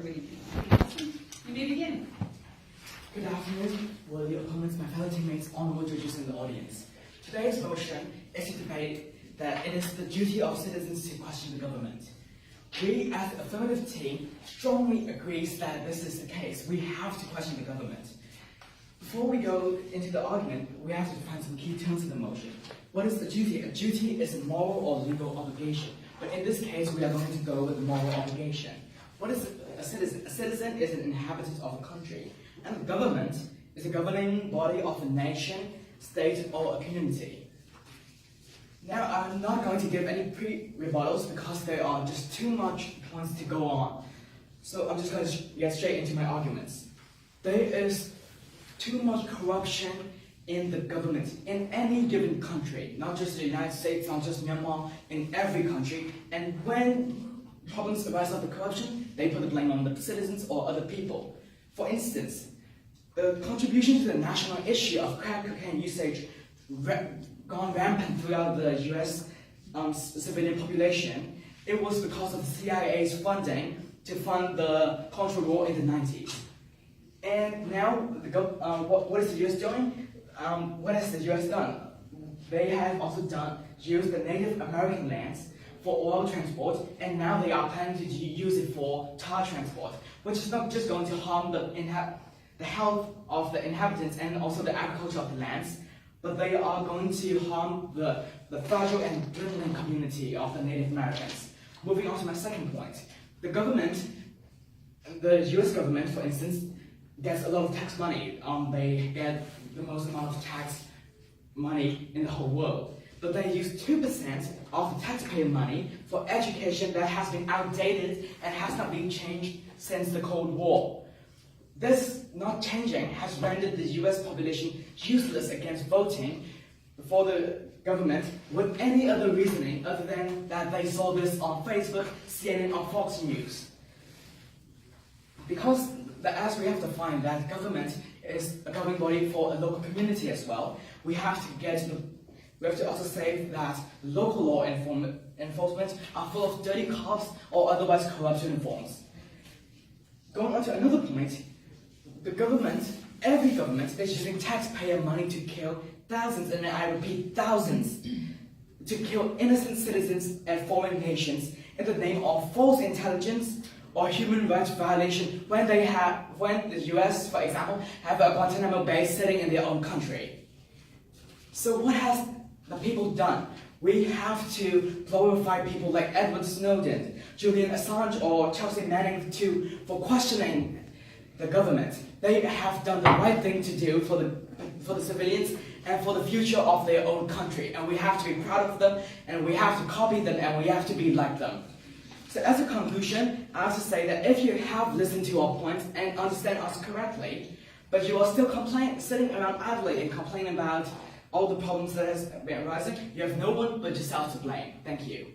everybody. You may begin. Good afternoon, worthy opponents, my fellow teammates, honorable judges in the audience. Today's motion is to debate that it is the duty of citizens to question the government. We, as the affirmative team, strongly agree that this is the case. We have to question the government. Before we go into the argument, we have to define some key terms of the motion. What is a duty? A duty is a moral or legal obligation. But in this case, we are going to go with the moral obligation. What is a citizen? A citizen is an inhabitant of a country. And the government is a governing body of a nation, state, or a community. Now, I'm not going to give any pre-rebuttals because there are just too much points to go on. So I'm just going to get straight into my arguments. There is too much corruption in the government in any given country, not just the United States, not just Myanmar, in every country. And when problems arise of the corruption, they put the blame on the citizens or other people. For instance, the contribution to the national issue of crack cocaine usage gone rampant throughout the US civilian population, it was because of the CIA's funding to fund the Contra War in the 90s. And now, what is the US doing? What has the US done? They have also used the Native American lands for oil transport, and now they are planning to use it for tar transport, which is not just going to harm the health of the inhabitants and also the agriculture of the lands, but they are going to harm the fragile and dwindling community of the Native Americans. Moving on to my second point. The government, the US government, for instance, gets a lot of tax money. They get the most amount of tax money in the whole world. But they use 2% of the taxpayer money for education that has been outdated and has not been changed since the Cold War. This not changing has rendered the US population useless against voting for the government with any other reasoning other than that they saw this on Facebook, CNN, or Fox News. Because as we have to find that government is a governing body for a local community as well, we have to also say that local law enforcement are full of dirty cops or otherwise corrupt uniforms. Going on to another point, the government, every government, is using taxpayer money to kill thousands, and I repeat, thousands, to kill innocent citizens and foreign nations in the name of false intelligence or human rights violation when the US, for example, have a Guantanamo Bay sitting in their own country. So what has the people done? We have to glorify people like Edward Snowden, Julian Assange, or Chelsea Manning for questioning the government. They have done the right thing to do for the civilians and for the future of their own country. And we have to be proud of them, and we have to copy them, and we have to be like them. So as a conclusion, I have to say that if you have listened to our points and understand us correctly, but you are still sitting around idly and complaining about all the problems that has been arising, you have no one but yourself to blame. Thank you.